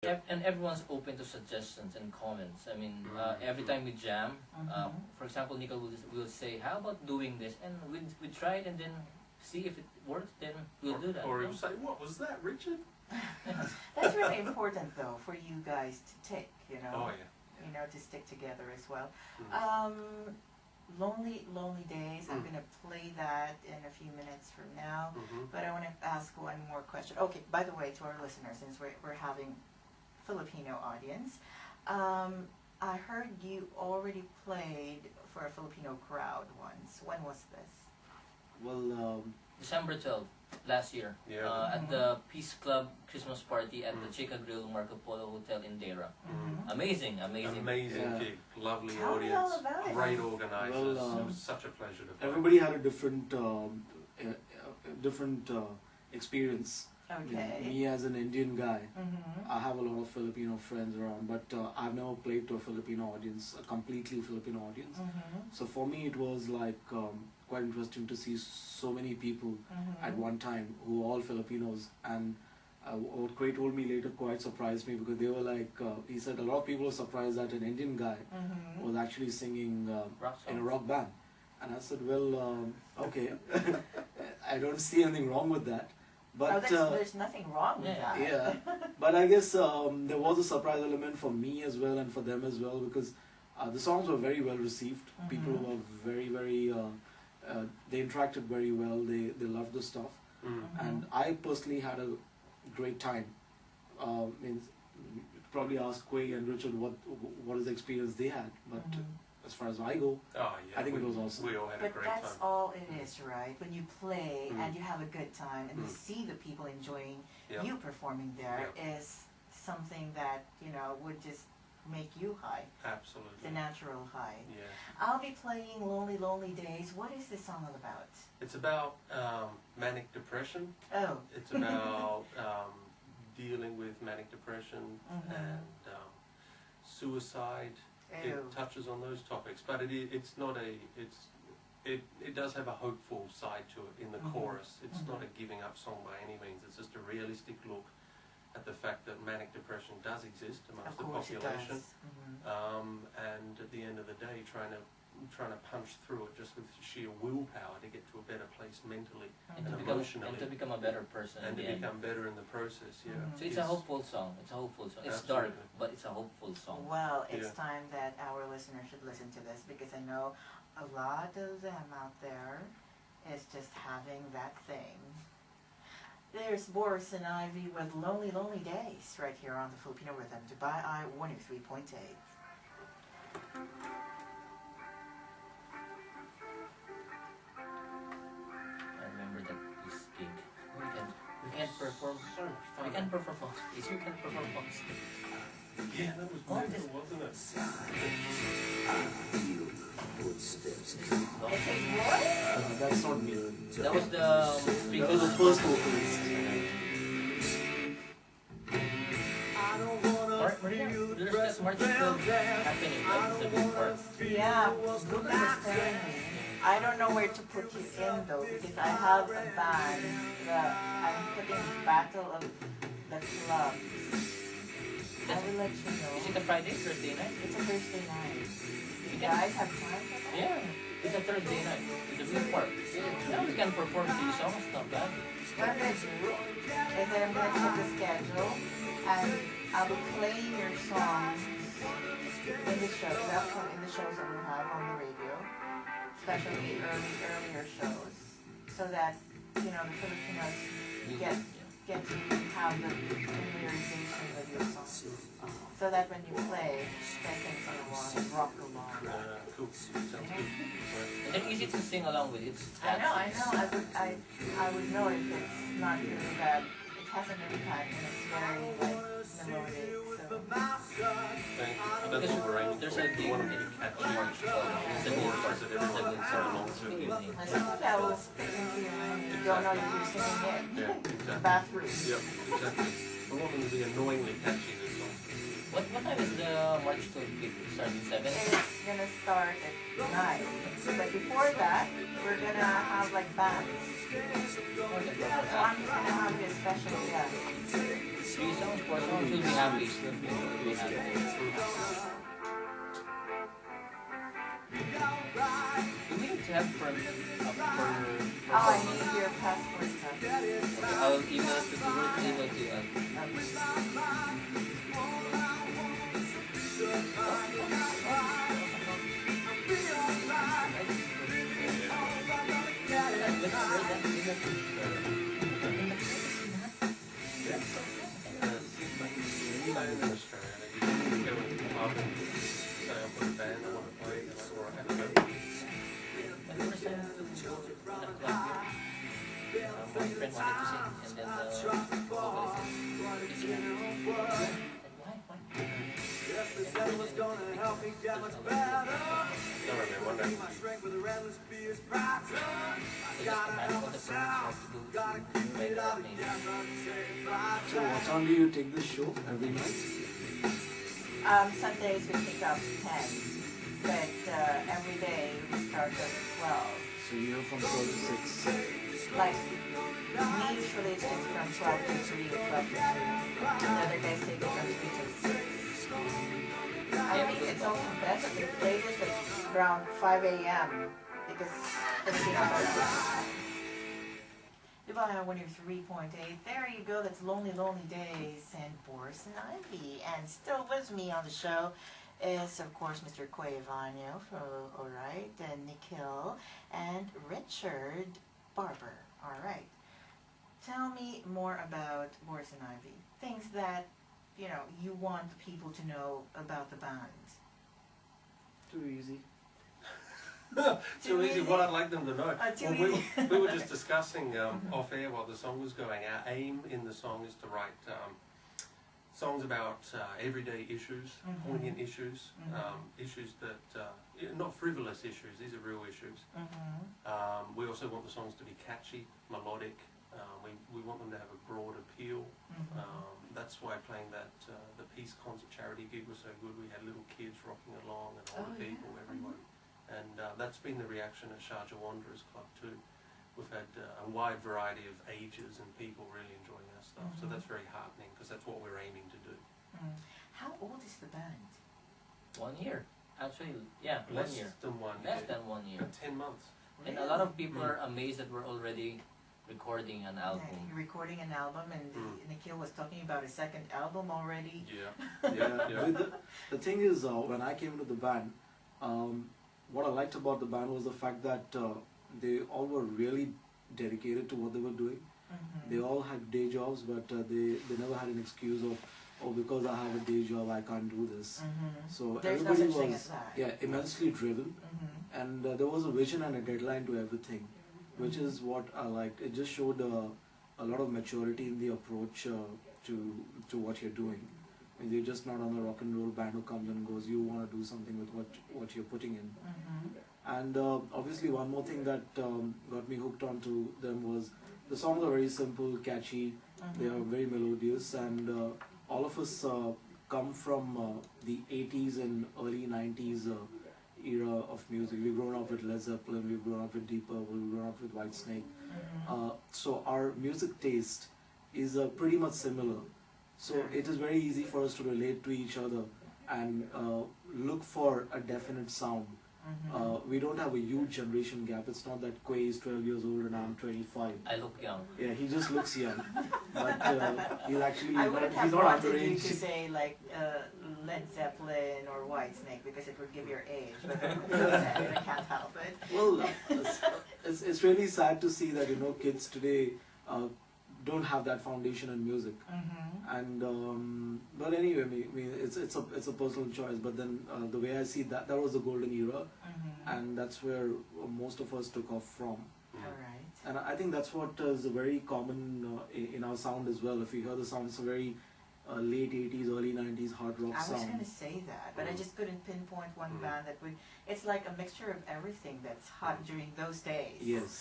And everyone's open to suggestions and comments. I mean, every time we jam, for example, Nicole will say, "How about doing this?" And we try it and then see if it works. Then we'll do that. Or he'll say, "What was that, Richard?" That's really important, though, for you guys to take. You know. Oh yeah. You know, to stick together as well. Mm. Lonely Days. I'm gonna play that in a few minutes from now. But I want to ask one more question. Okay. By the way, to our listeners, since we're having Filipino audience. I heard you already played for a Filipino crowd once. When was this? Well, December 12th, last year, at the Peace Club Christmas party at the Chica Grill Marco Polo Hotel in Dera. Amazing. Gig, lovely Tell me audience, all about it. great organisers. Well, it was such a pleasure to play. everybody had a different experience. Okay. Me as an Indian guy, I have a lot of Filipino friends around, but I've never played to a Filipino audience, a completely Filipino audience. So for me, it was like quite interesting to see so many people at one time who were all Filipinos. And what Quay told me later quite surprised me, because they were like, he said a lot of people were surprised that an Indian guy was actually singing in a rock band. And I said, well, okay, I don't see anything wrong with that. But there's nothing wrong with that. Yeah, but I guess there was a surprise element for me as well and for them as well, because the songs were very well received. People were very, they interacted very well. They loved the stuff, and I personally had a great time. Means probably ask Quay and Richard what is the experience they had, but. As far as I go, I think it was awesome. We all had a great time. But that's all it is, right? When you play and you have a good time and you see the people enjoying you performing there is something that, you know, would just make you high. Absolutely. The natural high. Yeah. I'll be playing Lonely Days. What is this song all about? It's about manic depression. Oh. It's about dealing with manic depression and suicide. It touches on those topics, but it does have a hopeful side to it in the chorus. It's not a giving up song by any means. It's just a realistic look at the fact that manic depression does exist amongst the population, and at the end of the day, trying to punch through it just with sheer willpower to get to a better place mentally and emotionally, and to become a better person, and to become better in the process. So it's a hopeful song. It's a hopeful song. It's dark, but it's a hopeful song. Well, it's time that our listeners should listen to this, because I know a lot of them out there is just having that thing. There's Borrison Ivy with Lonely Days right here on the Filipino Rhythm, Dubai I 103.8. We can't perform. We can't perform on stage. We can't perform on stage. Yeah, that was beautiful, wasn't it? that's not me. That was the first vocalist. There's Martin happening. That's the big part. Yeah, good understanding. I don't know where to put you in though, because I have a band that I'm putting Battle of the Clubs. I will let you know. Is it a Friday, Thursday night? It's a Thursday night. You guys have time for that? Yeah, it's a Thursday night. It's a big part. Now we can perform 3 songs, not bad. What I'm going to do is that I'm going to check the schedule and I'll be playing your songs in the show, in the shows that we'll have on the radio. Especially earlier shows, so that, you know, the Filipinos get to have the familiarization with your songs, so that when you play, they can sing along, rock along. Cool. Sounds good. And they're easy to sing along with. It's I know. I would know if it's not really that. It has an impact and it's very like melodic. So. There's a big catchy march called the big part of every time it's so long through the evening. I think that will stick into your mind. You don't know if you're singing it. Yeah, exactly. Bathroom. Yep, exactly. I want them to be annoyingly catchy, this song. What time is the march to starting 7? It's gonna start at 9. But before that, we're gonna have like bands. So I'm just gonna have you a special guest. 3 songs, 4 songs, you'll be happy. You'll be happy. Do we need to have for Oh, I need your passport stuff. Okay, I will email it to you. We'll email to you. My friend wanted to sing, and then the vocalist said, So what time do you take this show every night? Sundays we pick up 10, but every day we start at 12. So you're from 12 to 6. Like, me usually it's from 12 to 3 or 12 to 2. And the other guys take it from 3 to 6. I think it's also best if you play this like around 5 a.m. because Filipino are Dubai 103.8. There you go. That's Lonely Lonely Days and Borrison Ivy. And still with me on the show is, of course, Mr. Cuevano from Alright, and Nikhil, and Richard Barber. Alright. Tell me more about Borrison Ivy. Things that, you know, you want people to know about the band. Too easy. Too easy. What I'd like them to know. Too Well, easy. we were just discussing off air while the song was going. Our aim in the song is to write songs about everyday issues, poignant issues, issues that not frivolous issues. These are real issues. We also want the songs to be catchy, melodic. We want them to have a broad appeal. That's why playing that the Peace Concert charity gig was so good. We had little kids rocking along and older people, everyone. And that's been the reaction at Sharjah Wanderers Club too. We've had a wide variety of ages and people really enjoying our stuff. So that's very heartening because that's what we're aiming to do. How old is the band? 1 year. Actually, yeah, 1 Less year. than 1 Less year. than 1 year. 10 months. And a lot of people are amazed that we're already recording an album. Yeah, you're recording an album, and Nikhil was talking about a second album already. Yeah. Yeah. The thing is, when I came into the band, what I liked about the band was the fact that they all were really dedicated to what they were doing. They all had day jobs, but they never had an excuse of, oh, because I have a day job, I can't do this. So There's no everybody such thing was as that. immensely driven, and there was a vision and a deadline to everything, which is what I liked. It just showed a lot of maturity in the approach to what you're doing. And you're just not on a rock and roll band who comes and goes. You want to do something with what you're putting in. And obviously, one more thing that got me hooked onto them was the songs are very simple, catchy. They are very melodious, and all of us come from the 80s and early 90s era of music. We've grown up with Led Zeppelin, we've grown up with Deep Purple, we've grown up with Whitesnake. So our music taste is pretty much similar. So it is very easy for us to relate to each other and look for a definite sound. We don't have a huge generation gap. It's not that Quay is 12 years old and I'm 25. I look young. Yeah, he just looks young. But he's actually I wouldn't have he's not wanted you underage. to say like Led Zeppelin or Whitesnake because it would give your age, but I can't help it. Well, it's really sad to see that, you know, kids today don't have that foundation in music. And but anyway, I mean, it's a personal choice. But then the way I see that was the golden era, and that's where most of us took off from. Alright. And I think that's what is very common in our sound as well. If you hear the sound, it's a very late 80s, early 90s hard rock I was sound. going to say that, but I just couldn't pinpoint one band that would. It's like a mixture of everything that's hot during those days. Yes.